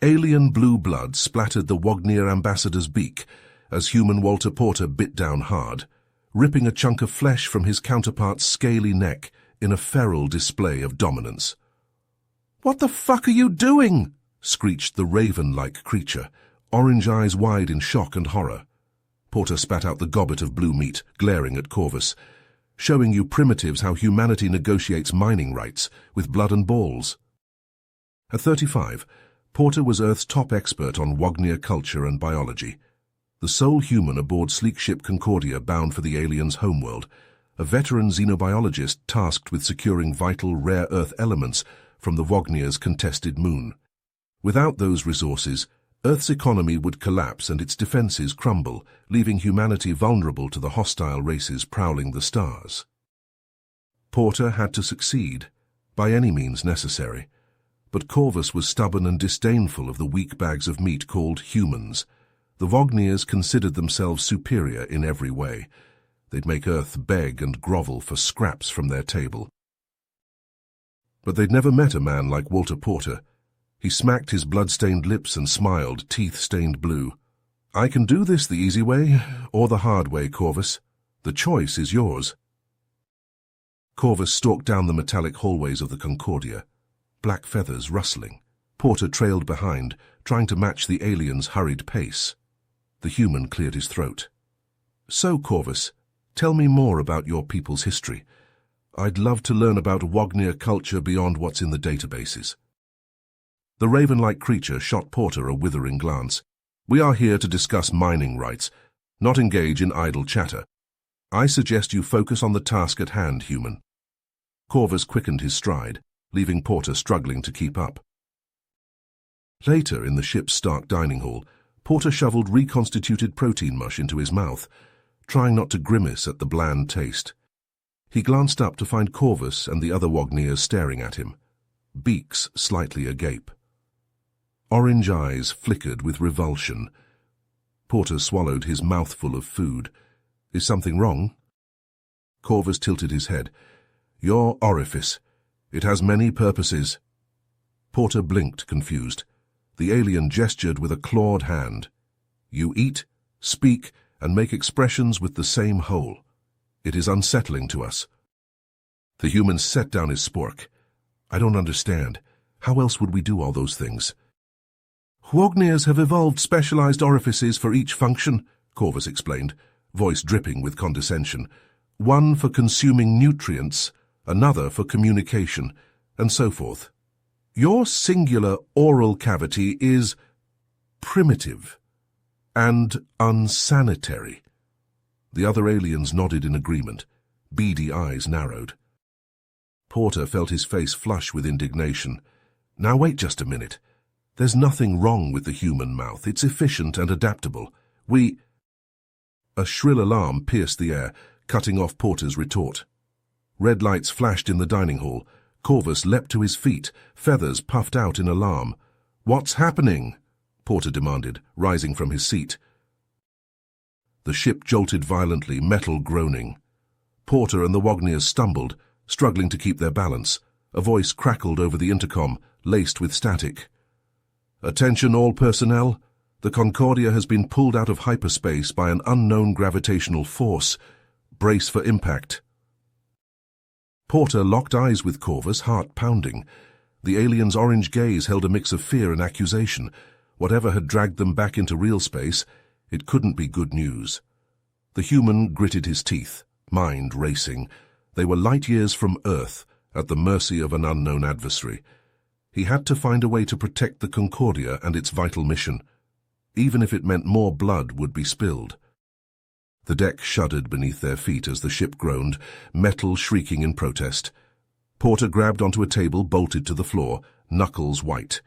Alien blue blood splattered the Wagner ambassador's beak as human Walter Porter bit down hard, ripping a chunk of flesh from his counterpart's scaly neck in a feral display of dominance. "What the fuck are you doing?" screeched the raven-like creature, orange eyes wide in shock and horror. Porter spat out the gobbet of blue meat, glaring at Corvus, showing you primitives how humanity negotiates mining rights with blood and balls. At 35, Porter was Earth's top expert on Wagner culture and biology. The sole human aboard sleek ship Concordia bound for the aliens' homeworld, a veteran xenobiologist tasked with securing vital rare Earth elements from the Wagner's contested moon. Without those resources, Earth's economy would collapse and its defenses crumble, leaving humanity vulnerable to the hostile races prowling the stars. Porter had to succeed, by any means necessary, but Corvus was stubborn and disdainful of the weak bags of meat called humans. The Wagners considered themselves superior in every way. They'd make Earth beg and grovel for scraps from their table. But they'd never met a man like Walter Porter. He smacked his blood-stained lips and smiled, teeth stained blue. "I can do this the easy way, or the hard way, Corvus. The choice is yours." Corvus stalked down the metallic hallways of the Concordia, black feathers rustling. Porter trailed behind, trying to match the alien's hurried pace. The human cleared his throat. "So, Corvus, tell me more about your people's history. I'd love to learn about Wagner culture beyond what's in the databases." The raven-like creature shot Porter a withering glance. "We are here to discuss mining rights, not engage in idle chatter. I suggest you focus on the task at hand, human." Corvus quickened his stride, leaving Porter struggling to keep up. Later, in the ship's stark dining hall, Porter shoveled reconstituted protein mush into his mouth, trying not to grimace at the bland taste. He glanced up to find Corvus and the other Wagners staring at him, beaks slightly agape. Orange eyes flickered with revulsion. Porter swallowed his mouthful of food. "Is something wrong?" Corvus tilted his head. "Your orifice. It has many purposes." Porter blinked, confused. The alien gestured with a clawed hand. "You eat, speak, and make expressions with the same hole. It is unsettling to us." The human set down his spork. "I don't understand. How else would we do all those things?" "Wagners have evolved specialized orifices for each function," Corvus explained, voice dripping with condescension. "One for consuming nutrients, another for communication, and so forth. Your singular oral cavity is primitive and unsanitary." The other aliens nodded in agreement, beady eyes narrowed. Porter felt his face flush with indignation. "Now wait just a minute. There's nothing wrong with the human mouth. It's efficient and adaptable. A shrill alarm pierced the air, cutting off Porter's retort. Red lights flashed in the dining hall. Corvus leapt to his feet, feathers puffed out in alarm. "What's happening?" Porter demanded, rising from his seat. The ship jolted violently, metal groaning. Porter and the Wagners stumbled, struggling to keep their balance. A voice crackled over the intercom, laced with static. "Attention all personnel. The Concordia has been pulled out of hyperspace by an unknown gravitational force. Brace for impact." Porter locked eyes with Corvus, heart pounding. The alien's orange gaze held a mix of fear and accusation. Whatever had dragged them back into real space, it couldn't be good news. The human gritted his teeth, mind racing. They were light years from Earth, at the mercy of an unknown adversary. He had to find a way to protect the Concordia and its vital mission, even if it meant more blood would be spilled. The deck shuddered beneath their feet as the ship groaned, metal shrieking in protest. Porter grabbed onto a table bolted to the floor, knuckles white.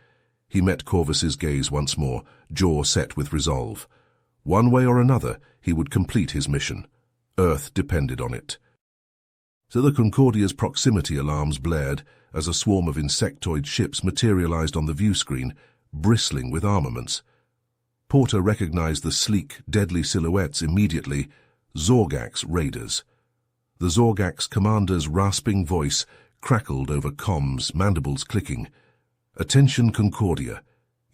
He met Corvus's gaze once more, jaw set with resolve. One way or another, he would complete his mission. Earth depended on it. So the Concordia's proximity alarms blared as a swarm of insectoid ships materialized on the view screen, bristling with armaments. Porter recognized the sleek, deadly silhouettes immediately, Zorgak's raiders. The Zorgak's commander's rasping voice crackled over comms, mandibles clicking. "Attention, Concordia.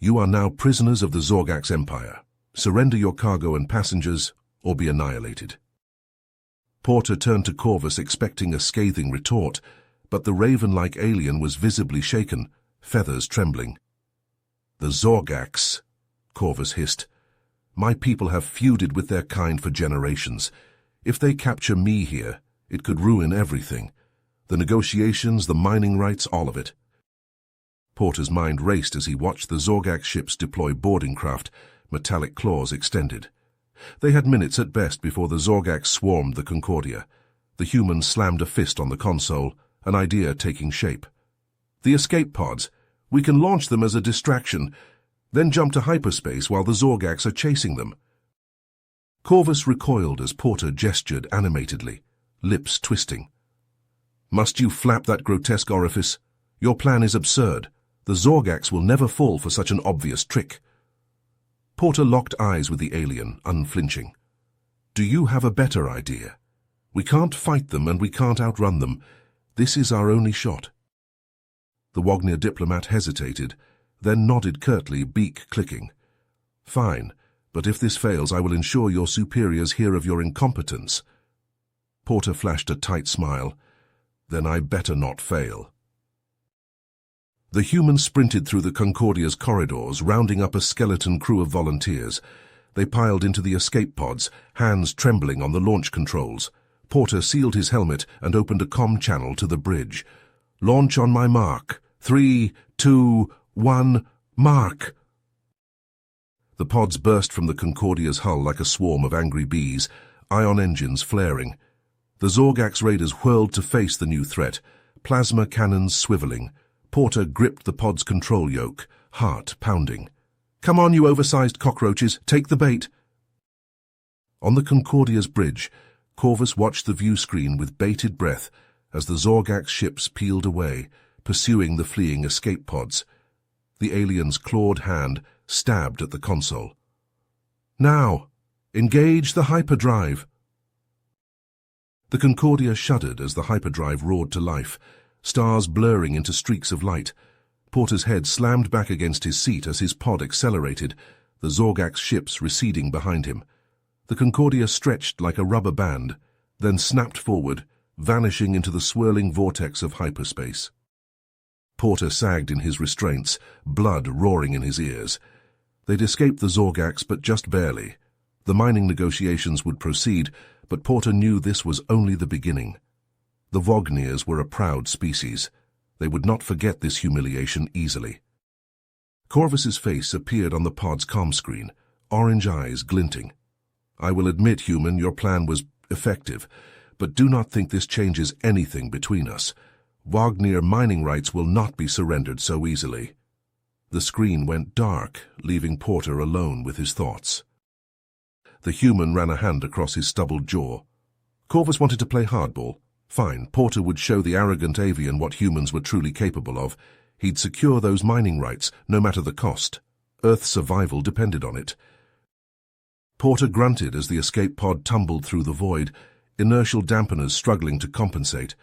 You are now prisoners of the Zorgax Empire. Surrender your cargo and passengers, or be annihilated. Porter turned to Corvus expecting a scathing retort, but the raven-like alien was visibly shaken, feathers trembling. The Zorgax, Corvus hissed. My people have feuded with their kind for generations. If they capture me here, it could ruin everything. The negotiations, the mining rights, all of it. Porter's mind raced as he watched the Zorgax ships deploy boarding craft, metallic claws extended. They had minutes at best before the Zorgax swarmed the Concordia. The human slammed a fist on the console, an idea taking shape. The escape pods. We can launch them as a distraction, then jump to hyperspace while the Zorgax are chasing them. Corvus recoiled as Porter gestured animatedly, lips twisting. Must you flap that grotesque orifice? Your plan is absurd. The Zorgax will never fall for such an obvious trick. Porter locked eyes with the alien, unflinching. Do you have a better idea? We can't fight them and we can't outrun them. This is our only shot. The Wagner diplomat hesitated, then nodded curtly, beak clicking. Fine, but if this fails, I will ensure your superiors hear of your incompetence. Porter flashed a tight smile. Then I better not fail. The human sprinted through the Concordia's corridors, rounding up a skeleton crew of volunteers. They piled into the escape pods, hands trembling on the launch controls. Porter sealed his helmet and opened a comm channel to the bridge. Launch on my mark. 3, 2, 1, mark! The pods burst from the Concordia's hull like a swarm of angry bees, ion engines flaring. The Zorgax raiders whirled to face the new threat, plasma cannons swiveling. Porter gripped the pod's control yoke, heart pounding. Come on, you oversized cockroaches, take the bait! On the Concordia's bridge, Corvus watched the view screen with bated breath as the Zorgax ships peeled away, pursuing the fleeing escape pods. The alien's clawed hand stabbed at the console. Now, engage the hyperdrive! The Concordia shuddered as the hyperdrive roared to life, stars blurring into streaks of light. Porter's head slammed back against his seat as his pod accelerated, the Zorgax ships receding behind him. The Concordia stretched like a rubber band, then snapped forward, vanishing into the swirling vortex of hyperspace. Porter sagged in his restraints, blood roaring in his ears. They'd escaped the Zorgax, but just barely. The mining negotiations would proceed, but Porter knew this was only the beginning. The Wagniers were a proud species. They would not forget this humiliation easily. Corvus's face appeared on the pod's comm screen, orange eyes glinting. I will admit, human, your plan was effective, but do not think this changes anything between us. Wagner mining rights will not be surrendered so easily. The screen went dark, leaving Porter alone with his thoughts. The human ran a hand across his stubbled jaw. Corvus wanted to play hardball. Fine, Porter would show the arrogant avian what humans were truly capable of. He'd secure those mining rights, no matter the cost. Earth's survival depended on it. Porter grunted as the escape pod tumbled through the void, inertial dampeners struggling to compensate.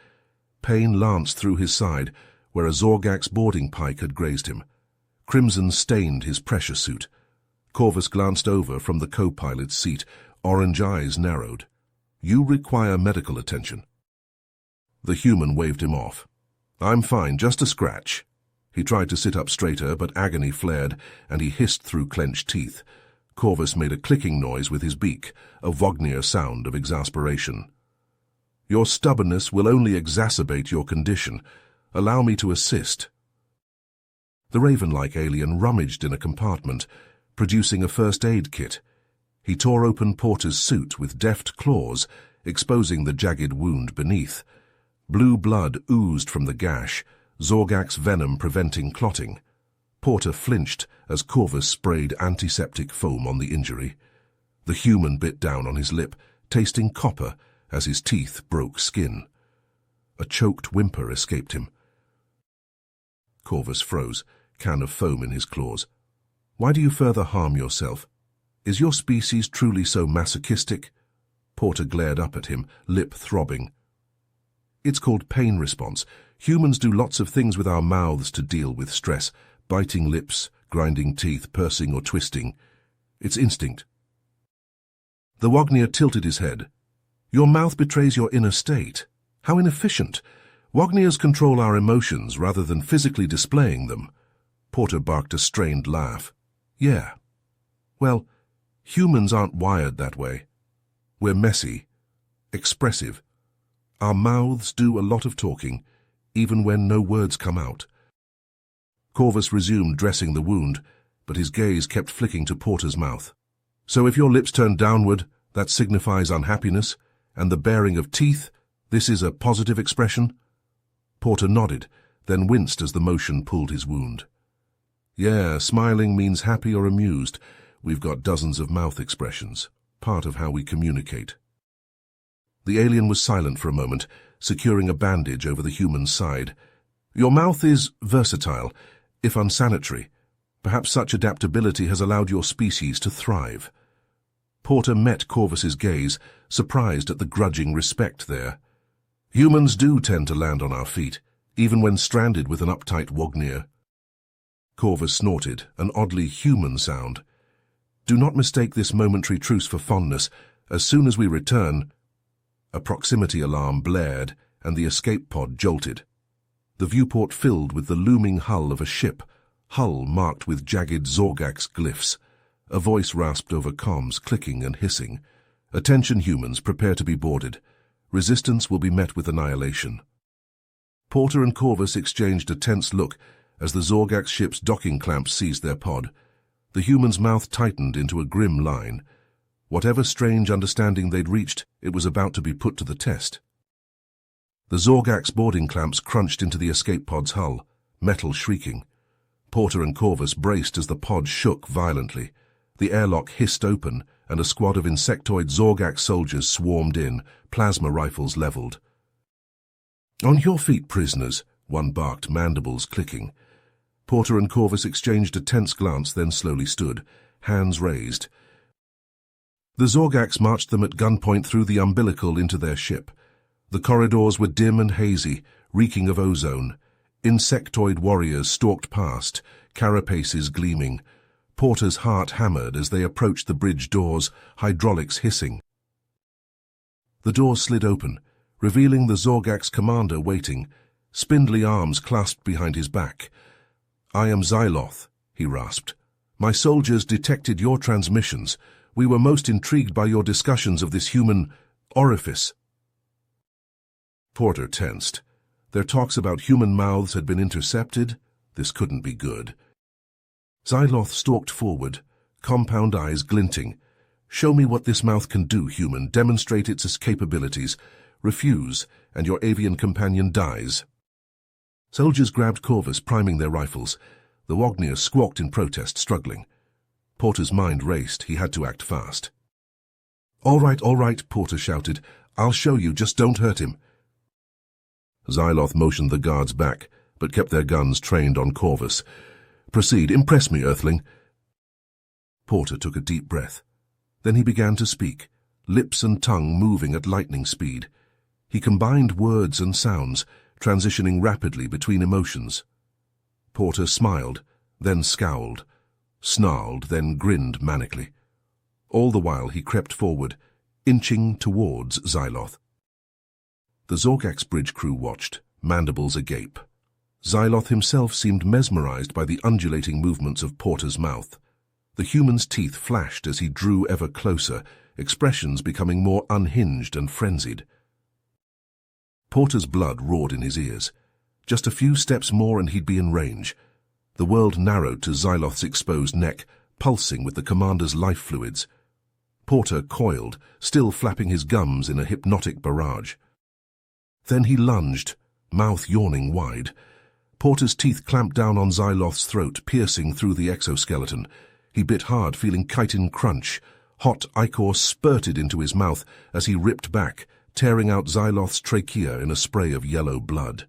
Pain lanced through his side, where a Zorgax boarding pike had grazed him. Crimson stained his pressure suit. Corvus glanced over from the co-pilot's seat, orange eyes narrowed. You require medical attention. The human waved him off. I'm fine, just a scratch. He tried to sit up straighter, but agony flared, and he hissed through clenched teeth. Corvus made a clicking noise with his beak, a Wagner sound of exasperation. Your stubbornness will only exacerbate your condition. Allow me to assist. The raven-like alien rummaged in a compartment, producing a first aid kit. He tore open Porter's suit with deft claws, exposing the jagged wound beneath. Blue blood oozed from the gash, Zorgax venom preventing clotting. Porter flinched as Corvus sprayed antiseptic foam on the injury. The human bit down on his lip, tasting copper as his teeth broke skin. A choked whimper escaped him. Corvus froze, can of foam in his claws. Why do you further harm yourself? Is your species truly so masochistic? Porter glared up at him, lip throbbing. It's called pain response. Humans do lots of things with our mouths to deal with stress. Biting lips, grinding teeth, pursing or twisting. It's instinct. The Wagner tilted his head. Your mouth betrays your inner state. How inefficient. Wagners control our emotions rather than physically displaying them. Porter barked a strained laugh. Yeah. Well, humans aren't wired that way. We're messy, expressive. Our mouths do a lot of talking, even when no words come out. Corvus resumed dressing the wound, but his gaze kept flicking to Porter's mouth. So if your lips turn downward, that signifies unhappiness, and the baring of teeth, this is a positive expression? Porter nodded, then winced as the motion pulled his wound. Yeah, smiling means happy or amused. We've got dozens of mouth expressions, part of how we communicate. The alien was silent for a moment, securing a bandage over the human's side. Your mouth is versatile, if unsanitary. Perhaps such adaptability has allowed your species to thrive. Porter met Corvus's gaze, surprised at the grudging respect there. Humans do tend to land on our feet, even when stranded with an uptight Wagner. Corvus snorted, an oddly human sound. Do not mistake this momentary truce for fondness. As soon as we return... A proximity alarm blared, and the escape pod jolted. The viewport filled with the looming hull of a ship, hull marked with jagged Zorgax glyphs. A voice rasped over comms, clicking and hissing. Attention humans, prepare to be boarded. Resistance will be met with annihilation. Porter and Corvus exchanged a tense look as the Zorgax ship's docking clamps seized their pod. The human's mouth tightened into a grim line. Whatever strange understanding they'd reached, it was about to be put to the test. The Zorgax boarding clamps crunched into the escape pod's hull, metal shrieking. Porter and Corvus braced as the pod shook violently. The airlock hissed open, and a squad of insectoid Zorgax soldiers swarmed in, plasma rifles leveled. On your feet, prisoners, one barked, mandibles clicking. Porter and Corvus exchanged a tense glance, then slowly stood, hands raised. The Zorgax marched them at gunpoint through the umbilical into their ship. The corridors were dim and hazy, reeking of ozone. Insectoid warriors stalked past, carapaces gleaming. Porter's heart hammered as they approached the bridge doors, hydraulics hissing. The doors slid open, revealing the Zorgax commander waiting, spindly arms clasped behind his back. I am Xyloth, he rasped. My soldiers detected your transmissions. We were most intrigued by your discussions of this human orifice. Porter tensed. Their talks about human mouths had been intercepted. This couldn't be good. Xyloth stalked forward, compound eyes glinting. Show me what this mouth can do, human. Demonstrate its capabilities. Refuse, and your avian companion dies. Soldiers grabbed Corvus, priming their rifles. The Wagner squawked in protest, struggling. Porter's mind raced. He had to act fast. All right, Porter shouted. I'll show you, just don't hurt him. Xyloth motioned the guards back, but kept their guns trained on Corvus. Proceed, impress me, Earthling. Porter took a deep breath. Then he began to speak, lips and tongue moving at lightning speed. He combined words and sounds, transitioning rapidly between emotions. Porter smiled, then scowled, snarled, then grinned manically. All the while he crept forward, inching towards Xyloth. The Zorgax bridge crew watched, mandibles agape. Xyloth himself seemed mesmerized by the undulating movements of Porter's mouth. The human's teeth flashed as he drew ever closer, expressions becoming more unhinged and frenzied. Porter's blood roared in his ears. Just a few steps more and he'd be in range. The world narrowed to Xyloth's exposed neck, pulsing with the commander's life fluids. Porter coiled, still flapping his gums in a hypnotic barrage. Then he lunged, mouth yawning wide. Porter's teeth clamped down on Xyloth's throat, piercing through the exoskeleton. He bit hard, feeling chitin crunch. Hot ichor spurted into his mouth as he ripped back, tearing out Xyloth's trachea in a spray of yellow blood.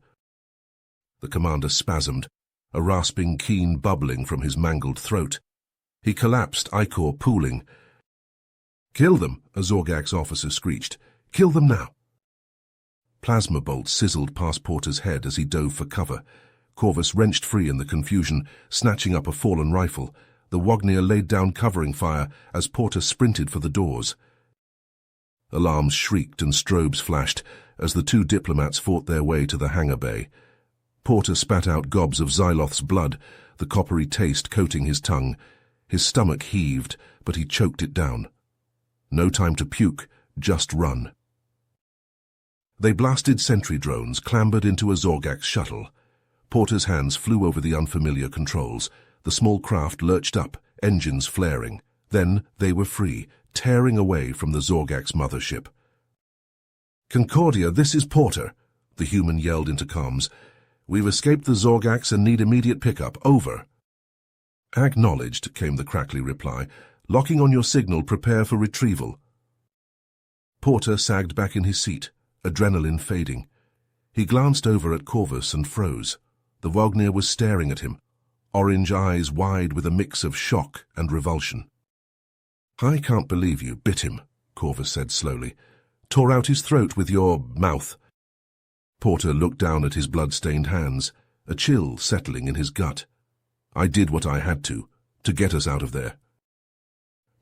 The commander spasmed, a rasping, keen bubbling from his mangled throat. He collapsed, ichor pooling. "Kill them," a Zorgax officer screeched. "Kill them now." Plasma bolts sizzled past Porter's head as he dove for cover. Corvus wrenched free in the confusion, snatching up a fallen rifle. The Wagner laid down covering fire as Porter sprinted for the doors. Alarms shrieked and strobes flashed as the two diplomats fought their way to the hangar bay. Porter spat out gobs of Xyloth's blood, the coppery taste coating his tongue. His stomach heaved, but he choked it down. No time to puke, just run. They blasted sentry drones, clambered into a Zorgax shuttle. Porter's hands flew over the unfamiliar controls. The small craft lurched up, engines flaring. Then they were free, tearing away from the Zorgax mothership. "Concordia, this is Porter," the human yelled into comms. "We've escaped the Zorgax and need immediate pickup. Over." "Acknowledged," came the crackly reply. "Locking on your signal, prepare for retrieval." Porter sagged back in his seat, adrenaline fading. He glanced over at Corvus and froze. The Wagner was staring at him, orange eyes wide with a mix of shock and revulsion. "I can't believe you bit him," Corvus said slowly. "Tore out his throat with your mouth." Porter looked down at his blood-stained hands, a chill settling in his gut. "I did what I had to get us out of there."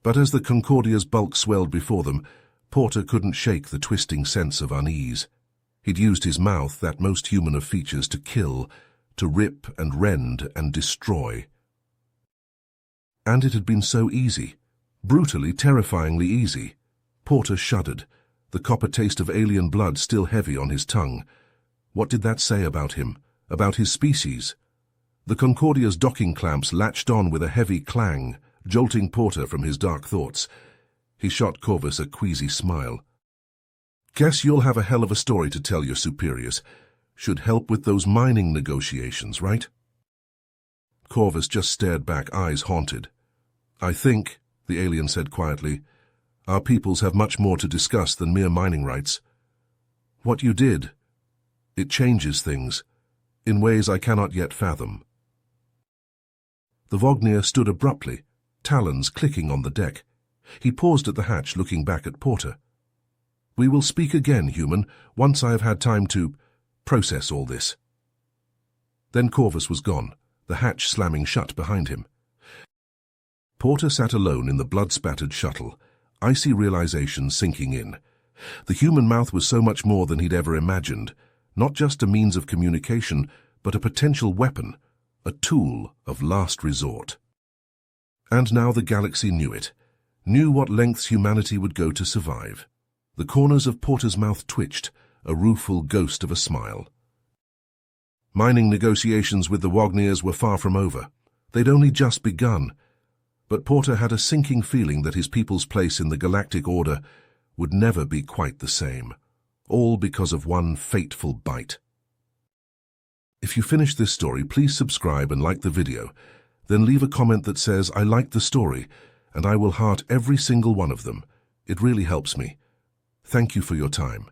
But as the Concordia's bulk swelled before them, Porter couldn't shake the twisting sense of unease. He'd used his mouth, that most human of features, to kill, to rip and rend and destroy. And it had been so easy, brutally, terrifyingly easy. Porter shuddered, the copper taste of alien blood still heavy on his tongue. What did that say about him, about his species? The Concordia's docking clamps latched on with a heavy clang, jolting Porter from his dark thoughts. He shot Corvus a queasy smile. "Guess you'll have a hell of a story to tell your superiors. Should help with those mining negotiations, right?" Corvus just stared back, eyes haunted. "I think," the alien said quietly, "our peoples have much more to discuss than mere mining rights. What you did, it changes things, in ways I cannot yet fathom." The Wagner stood abruptly, talons clicking on the deck. He paused at the hatch, looking back at Porter. "We will speak again, human, once I have had time to process all this." Then Corvus was gone, the hatch slamming shut behind him. Porter sat alone in the blood-spattered shuttle, icy realization sinking in. The human mouth was so much more than he'd ever imagined, not just a means of communication, but a potential weapon, a tool of last resort. And now the galaxy knew it, knew what lengths humanity would go to survive. The corners of Porter's mouth twitched, a rueful ghost of a smile. Mining negotiations with the Wagners were far from over. They'd only just begun. But Porter had a sinking feeling that his people's place in the galactic order would never be quite the same, all because of one fateful bite. If you finished this story, please subscribe and like the video. Then leave a comment that says, "I liked the story," and I will heart every single one of them. It really helps me. Thank you for your time.